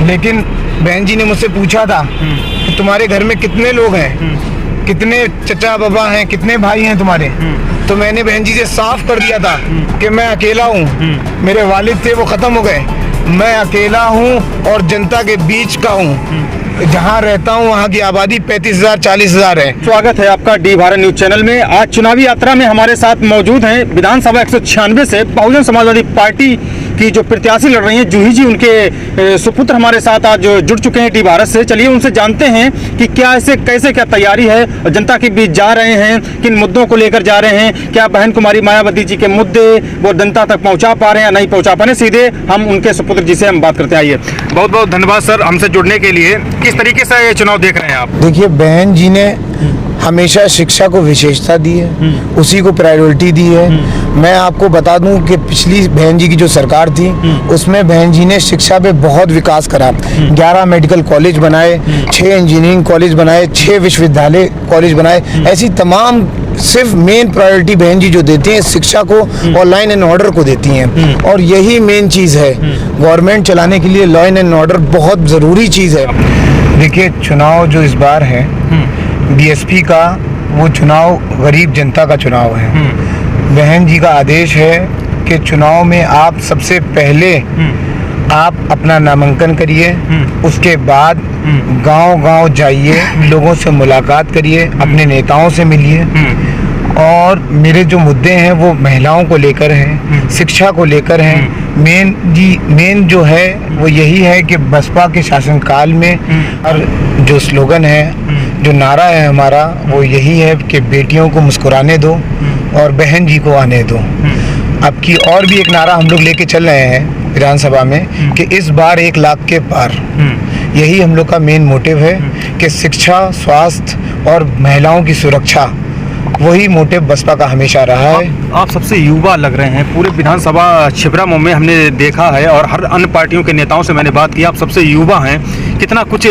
लेकिन बहन जी ने मुझसे पूछा था कि तुम्हारे घर में कितने लोग हैं, कितने चचा बाबा हैं, कितने भाई हैं तुम्हारे। तो मैंने बहन जी से साफ कर दिया था कि मैं अकेला हूँ। मेरे वालिद थे वो ख़त्म हो गए, मैं अकेला हूँ और जनता के बीच का हूँ। जहाँ रहता हूँ वहाँ की आबादी 35,000 40,000 है। स्वागत है आपका डी भारत न्यूज चैनल में। आज चुनावी यात्रा में हमारे साथ मौजूद हैं विधानसभा 196 से बहुजन समाजवादी पार्टी की जो प्रत्याशी लड़ रही हैं जूही जी, उनके सुपुत्र हमारे साथ आज जुड़ चुके हैं डी भारत से। चलिए उनसे जानते हैं कि क्या ऐसे कैसे क्या तैयारी है, जनता के बीच जा रहे हैं, किन मुद्दों को लेकर जा रहे हैं, क्या बहन कुमारी मायावती जी के मुद्दे वो जनता तक पहुंचा पा रहे हैं या नहीं पहुंचा पा रहे हैं। सीधे हम उनके सुपुत्र जी से हम बात करते हैं। आइए, बहुत बहुत धन्यवाद सर हमसे जुड़ने के लिए। किस तरीके से ये चुनाव देख रहे हैं आप? देखिए, बहन जी ने हमेशा शिक्षा को विशेषता दी है, उसी को प्रायोरिटी दी है। मैं आपको बता दूं कि पिछली बहन जी की जो सरकार थी उसमें बहन जी ने शिक्षा पे बहुत विकास करा। 11 मेडिकल कॉलेज बनाए, 6 इंजीनियरिंग कॉलेज बनाए, 6 विश्वविद्यालय कॉलेज बनाए। ऐसी तमाम सिर्फ मेन प्रायोरिटी बहन जी जो देती हैं शिक्षा को और लॉ एंड ऑर्डर को देती हैं, और यही मेन चीज़ है। गवर्नमेंट चलाने के लिए लॉ एंड ऑर्डर बहुत ज़रूरी चीज़ है। देखिए, चुनाव जो इस बार है बीएसपी का, वो चुनाव गरीब जनता का चुनाव है। बहन जी का आदेश है कि चुनाव में आप सबसे पहले आप अपना नामांकन करिए, उसके बाद गांव-गांव जाइए, लोगों से मुलाकात करिए, अपने नेताओं से मिलिए। और मेरे जो मुद्दे हैं वो महिलाओं को लेकर हैं, शिक्षा को लेकर हैं। मेन जो है वो यही है कि बसपा के शासनकाल में और जो स्लोगन है, जो नारा है हमारा, वो यही है कि बेटियों को मुस्कुराने दो और बहन जी को आने दो। अब की और भी एक नारा हम लोग लेके चल रहे हैं विधानसभा में कि इस बार 1 लाख के पार। यही हम लोग का मेन मोटिव है कि शिक्षा, स्वास्थ्य और महिलाओं की सुरक्षा, वही मोटिव बसपा का हमेशा रहा है। आप सबसे युवा लग रहे हैं पूरे विधानसभा छिबरामऊ में, हमने देखा है और हर अन्य पार्टियों के नेताओं से मैंने बात की। आप सबसे युवा हैं, कितना कुछ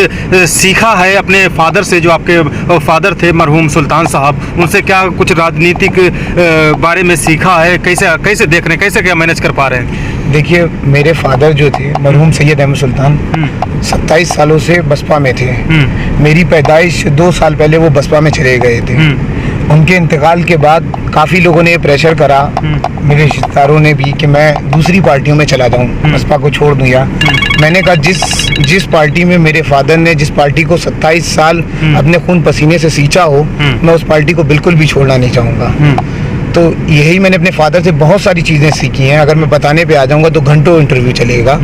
सीखा है अपने फादर से, जो आपके फादर थे मरहूम सुल्तान साहब, उनसे क्या कुछ राजनीतिक बारे में सीखा है? कैसे देख रहे हैं, कैसे क्या मैनेज कर पा रहे हैं? देखिए, मेरे फादर जो थे मरहूम सैयद अहमद सुल्तान 27 सालों से बसपा में थे। मेरी पैदाइश 2 साल पहले वो बसपा में चले गए थे। उनके इंतकाल के बाद काफ़ी लोगों ने प्रेशर करा, मेरे रिश्तेदारों ने भी, कि मैं दूसरी पार्टियों में चला जाऊं, बसपा को छोड़ दूं। या मैंने कहा जिस पार्टी में मेरे फादर ने, जिस पार्टी को 27 साल अपने खून पसीने से सींचा हो, मैं उस पार्टी को बिल्कुल भी छोड़ना नहीं चाहूँगा। तो यही मैंने अपने फादर से बहुत सारी चीज़ें सीखी हैं। अगर मैं बताने पे आ जाऊंगा तो घंटों इंटरव्यू चलेगा,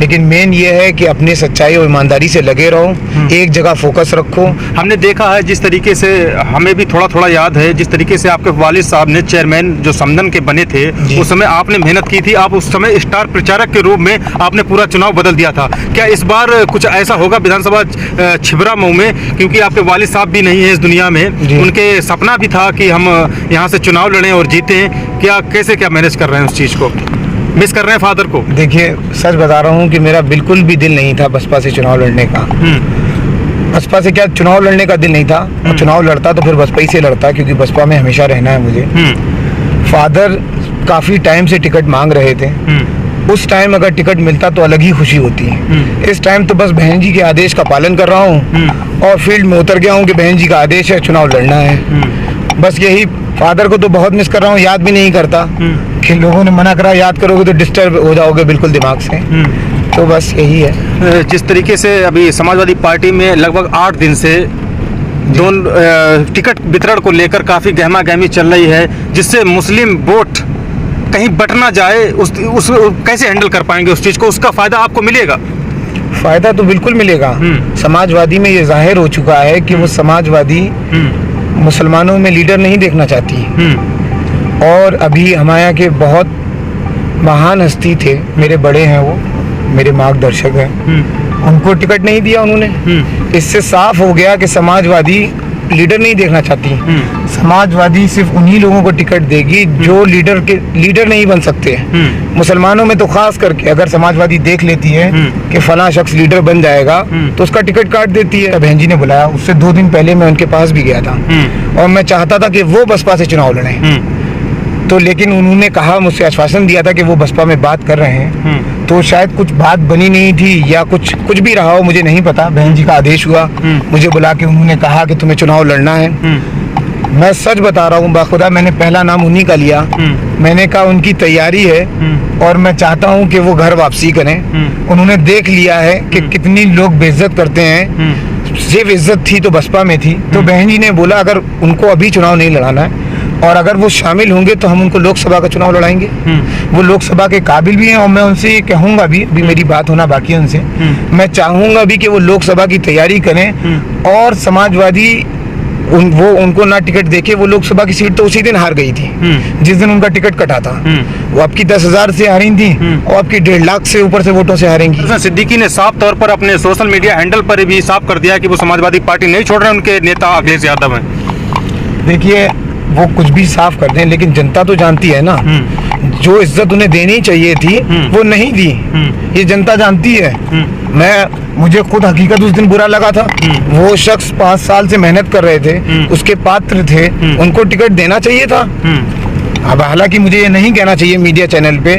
लेकिन मेन ये है कि अपने सच्चाई और ईमानदारी से लगे रहो, एक जगह फोकस रखो। हमने देखा है जिस तरीके से, हमें भी थोड़ा थोड़ा याद है, जिस तरीके से आपके वालिद साहब ने चेयरमैन जो समदन के बने थे, उस समय आपने मेहनत की थी। आप उस समय स्टार प्रचारक के रूप में आपने पूरा चुनाव बदल दिया था। क्या इस बार कुछ ऐसा होगा विधानसभा छिबरामऊ में, क्योंकि आपके वालिद साहब भी नहीं है इस दुनिया में, उनके सपना भी था कि हम यहाँ से चुनाव लड़ें और जीते हैं। क्या कैसे मैनेज कर रहे हैं उस चीज़ को? मिस कर रहे हैं फादर को? देखिए, सच बता रहा हूँ कि मेरा बिल्कुल भी दिल नहीं था बसपा से चुनाव लड़ने का। बसपा से क्या चुनाव लड़ने का दिल नहीं था, और चुनाव लड़ता तो फिर बसपा ही से लड़ता, क्योंकि बसपा में हमेशा रहना है मुझे। फादर काफ़ी टाइम से टिकट मांग रहे थे। उस टाइम अगर टिकट मिलता तो अलग ही खुशी होती है। इस टाइम तो बस बहन जी के आदेश का पालन कर रहा हूँ और फील्ड में उतर गया हूँ कि बहन जी का आदेश है, चुनाव लड़ना है। बस यही। फादर को तो बहुत मिस कर रहा हूँ, याद भी नहीं करता कि लोगों ने मना करा, याद करोगे तो डिस्टर्ब हो जाओगे बिल्कुल दिमाग से। तो बस यही है। जिस तरीके से अभी समाजवादी पार्टी में लगभग 8 दिन से दोनों टिकट वितरण को लेकर काफ़ी गहमा गहमी चल रही है, जिससे मुस्लिम वोट कहीं बट ना जाए, उस कैसे हैंडल कर पाएंगे उस चीज़ को? उसका फ़ायदा आपको मिलेगा? फ़ायदा तो बिल्कुल मिलेगा। समाजवादी में ये जाहिर हो चुका है कि वो समाजवादी मुसलमानों में लीडर नहीं देखना चाहती। और अभी हमारे यहाँ के बहुत महान हस्ती थे, मेरे बड़े हैं, वो मेरे मार्गदर्शक हैं, उनको टिकट नहीं दिया उन्होंने। इससे साफ हो गया कि समाजवादी लीडर नहीं देखना चाहती। समाजवादी सिर्फ उन्हीं लोगों को टिकट देगी जो लीडर नहीं बन सकते। मुसलमानों में तो खास करके अगर समाजवादी देख लेती है कि फला शख्स लीडर बन जाएगा तो उसका टिकट काट देती है। बहन जी ने बुलाया, उससे 2 दिन पहले मैं उनके पास भी गया था और मैं चाहता था कि वो बसपा से चुनाव लड़ें। तो लेकिन उन्होंने कहा, मुझसे आश्वासन दिया था कि वो बसपा में बात कर रहे हैं, तो शायद कुछ बात बनी नहीं थी या कुछ भी रहा हो, मुझे नहीं पता। बहन जी का आदेश हुआ, मुझे बुला के उन्होंने कहा कि तुम्हें चुनाव लड़ना है। मैं सच बता रहा हूँ, बाखुदा मैंने पहला नाम उन्हीं का लिया। मैंने कहा उनकी तैयारी है और मैं चाहता हूँ कि वो घर वापसी करें। उन्होंने देख लिया है कि कितनी लोग बेइज्जत करते हैं। सिर्फ इज्जत थी तो बसपा में थी। तो बहन जी ने बोला अगर उनको अभी चुनाव नहीं लड़ाना है और अगर वो शामिल होंगे तो हम उनको लोकसभा का चुनाव लड़ाएंगे। वो लोकसभा के काबिल भी हैं और मैं उनसे ये कहूँगा भी, अभी मेरी बात होना बाकी है उनसे, मैं चाहूँगा भी कि वो लोकसभा की तैयारी करें और समाजवादी उनको ना टिकट देके। वो लोकसभा की सीट तो उसी दिन हार गई थी जिस दिन उनका टिकट कटा था। वो आपकी 10,000 से हारी थी और आपकी 1.5 लाख से ऊपर से वोटों से हारेंगी। सिद्दीकी ने साफ तौर पर अपने सोशल मीडिया हैंडल पर भी साफ कर दिया कि वो समाजवादी पार्टी नहीं छोड़ रहे, उनके नेता अखिलेश यादव हैं। देखिए वो कुछ भी साफ कर दें, लेकिन जनता तो जानती है ना, जो इज्जत उन्हें देनी चाहिए थी वो नहीं दी, ये जनता जानती है। मुझे खुद हकीकत उस दिन बुरा लगा था। वो शख्स 5 साल से मेहनत कर रहे थे, उसके पात्र थे, उनको टिकट देना चाहिए था। अब हालांकि मुझे ये नहीं कहना चाहिए मीडिया चैनल पे,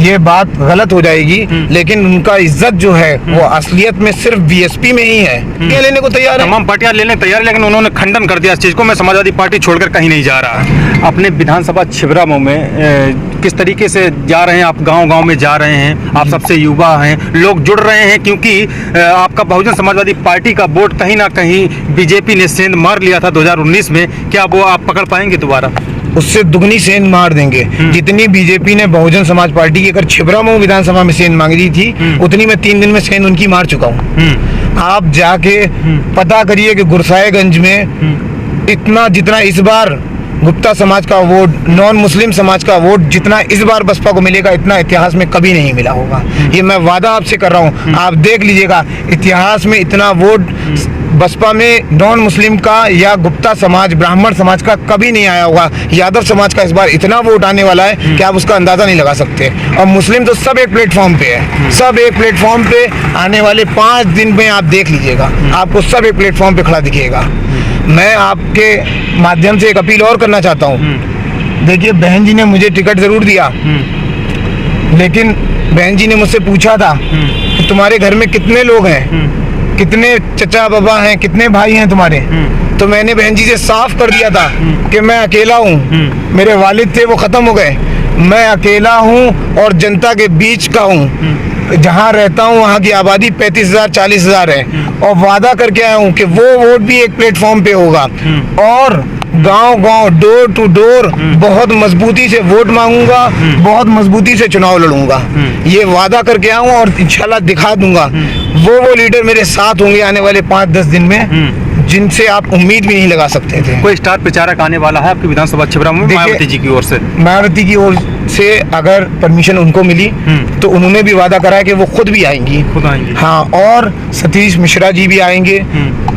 ये बात गलत हो जाएगी, लेकिन उनका इज्जत जो है वो असलियत में सिर्फ बीएसपी में ही है। क्या लेने को तैयार है, तमाम पार्टियां लेने तैयार, लेकिन उन्होंने खंडन कर दिया इस चीज को। मैं समाजवादी पार्टी छोड़कर कहीं नहीं जा रहा। अपने विधानसभा छिबरामऊ में किस तरीके से जा रहे हैं आप? गांव-गांव में जा रहे हैं आप, सबसे युवा हैं, लोग जुड़ रहे हैं, क्योंकि आपका बहुजन समाजवादी पार्टी का वोट कहीं ना कहीं बीजेपी ने सेंध मार लिया था 2019 में। क्या वो आप पकड़ पाएंगे दोबारा? उससे दुगनी सेंध मार देंगे। जितनी बीजेपी ने बहुजन समाज पार्टी की अगर छिबरामऊ विधानसभा में सेंध मांगी थी, उतनी मैं 3 दिन में सेंध उनकी मार चुका हूँ। आप जाके पता करिए कि गुरसाएगंज में इतना जितना इस बार गुप्ता समाज का वोट, नॉन मुस्लिम समाज का वोट जितना इस बार बसपा को मिलेगा, इतना इतिहास में कभी नहीं मिला होगा। ये मैं वादा आपसे कर रहा हूँ, आप देख लीजिएगा। इतिहास में इतना वोट बसपा में नॉन मुस्लिम का या गुप्ता समाज, ब्राह्मण समाज का कभी नहीं आया होगा। यादव समाज का इस बार इतना वोट आने वाला है कि आप उसका अंदाजा नहीं लगा सकते। और मुस्लिम तो सब एक प्लेटफॉर्म पे है, सब एक प्लेटफॉर्म पे। आने वाले 5 दिन में आप देख लीजिएगा, आपको सब एक प्लेटफॉर्म पे खड़ा दिखेगा। मैं आपके माध्यम से एक अपील और करना चाहता हूँ। देखिए बहन जी ने मुझे टिकट जरूर दिया, लेकिन बहन जी ने मुझसे पूछा था कि तुम्हारे घर में कितने लोग हैं, कितने चचा बाबा हैं, कितने भाई हैं तुम्हारे। तो मैंने बहन जी से साफ कर दिया था कि मैं अकेला हूँ। मेरे वालिद थे वो खत्म हो गए, मैं अकेला हूँ और जनता के बीच का हूँ। जहाँ रहता हूँ वहाँ की आबादी 35,000 40,000 है और वादा करके आया हूँ कि वो वोट भी एक प्लेटफॉर्म पे होगा और गांव-गांव, डोर टू डोर बहुत मजबूती से वोट मांगूंगा, बहुत मजबूती से चुनाव लड़ूंगा। ये वादा करके आऊँ और इंशाल्लाह दिखा दूंगा। वो लीडर मेरे साथ होंगे आने वाले 5-10 दिन में, जिनसे आप उम्मीद भी नहीं लगा सकते थे। कोई स्टार प्रचारक आने वाला है आपकी विधानसभा छिबरामऊ में? मायावती जी की ओर से, मायावती की ओर से अगर परमिशन उनको मिली तो उन्होंने भी वादा करा है कि वो खुद भी आएंगी। खुद आएंगी, हाँ। और सतीश मिश्रा जी भी आएंगे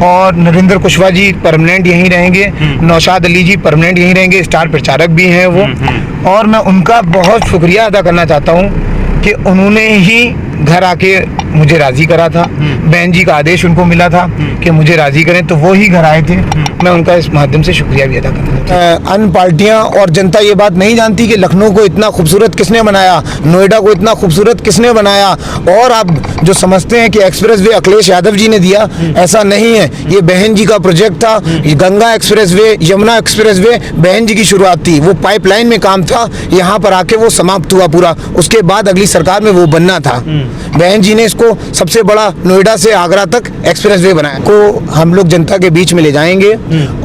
और नरेंद्र कुशवाहा जी परमानेंट यहीं रहेंगे, नौशाद अली जी परमानेंट यहीं रहेंगे, स्टार प्रचारक भी हैं वो। और मैं उनका बहुत शुक्रिया अदा करना चाहता हूँ कि उन्होंने ही घर आके मुझे राजी करा था। बहन जी का आदेश उनको मिला था कि मुझे राजी करें, तो वो ही घर आए थे। मैं उनका इस माध्यम से शुक्रिया भी अदा करना चाहता हूं। अन्य पार्टियां और जनता ये बात नहीं जानती कि लखनऊ को इतना खूबसूरत किसने बनाया, नोएडा को इतना खूबसूरत किसने बनाया। और आप जो समझते हैं कि एक्सप्रेसवे अखिलेश यादव जी ने दिया, ऐसा नहीं है। ये बहन जी का प्रोजेक्ट था। गंगा एक्सप्रेसवे, यमुना एक्सप्रेसवे बहन जी की शुरुआत थी। वो पाइपलाइन में काम था, यहाँ पर आके वो समाप्त हुआ पूरा। उसके बाद अगली सरकार में वो बनना था। बहन जी ने इसको सबसे बड़ा नोएडा से आगरा तक एक्सप्रेसवे बनाया। को हम लोग जनता के बीच में ले जाएंगे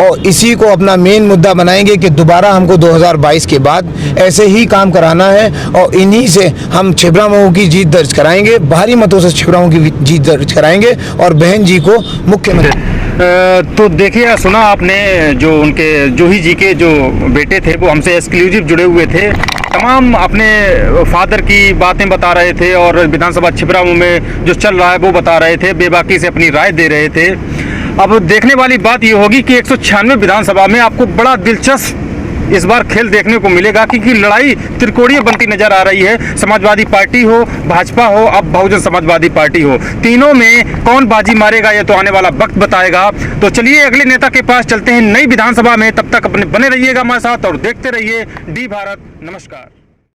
और इसी को अपना मेन मुद्दा बनाएंगे कि दोबारा हमको 2022 के बाद ऐसे ही काम कराना है और इन्हीं से हम छिबरामऊ की जीत दर्ज कराएंगे, भारी मतों से छिबरामऊ की जीत दर्ज कराएंगे और बहन जी को मुख्यमंत्री। तो देखिए, सुना आपने जो उनके जूही जी के जो बेटे थे वो हमसे एक्सक्लूसिव जुड़े हुए थे, तमाम अपने फादर की बातें बता रहे थे और विधानसभा छिबरामऊ में जो चल रहा है वो बता रहे थे, बेबाकी से अपनी राय दे रहे थे। अब देखने वाली बात ये होगी कि 196 विधानसभा में आपको बड़ा दिलचस्प इस बार खेल देखने को मिलेगा, क्योंकि लड़ाई त्रिकोणीय बनती नजर आ रही है। समाजवादी पार्टी हो, भाजपा हो, अब बहुजन समाजवादी पार्टी हो, तीनों में कौन बाजी मारेगा ये तो आने वाला वक्त बताएगा। तो चलिए अगले नेता के पास चलते हैं नई विधानसभा में। तब तक अपने बने रहिएगा हमारे साथ और देखते रहिए डी भारत। नमस्कार।